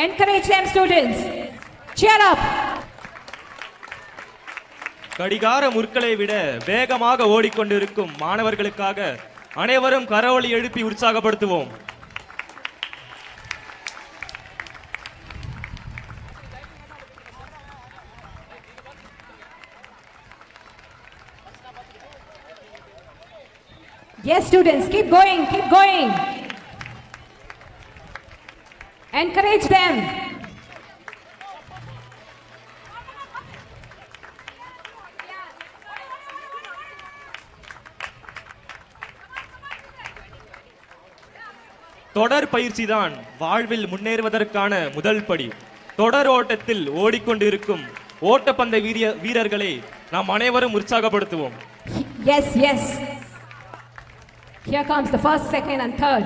Encourage them, students. Cheer up. கடிகார முற்களை விட வேகமாக ஓடிக்கொண்டிருக்கும் மாணவர்களுக்காக அனைவரும் கரவொலி எழுப்பி உற்சாகப்படுத்துவோம். Yes, students, keep going, keep going. Encourage them. தொடர் பயிற்சிதான் வாழ்வில் முன்னேறுவதற்கான முதல் படி. தொடர் ஓட்டத்தில் ஓடிக்கொண்டிருக்கும் ஓட்டப்பந்த வீரர்களை நாம் அனைவரும் உற்சாகப்படுத்துவோம். Yes, yes. Here comes the first, second and third.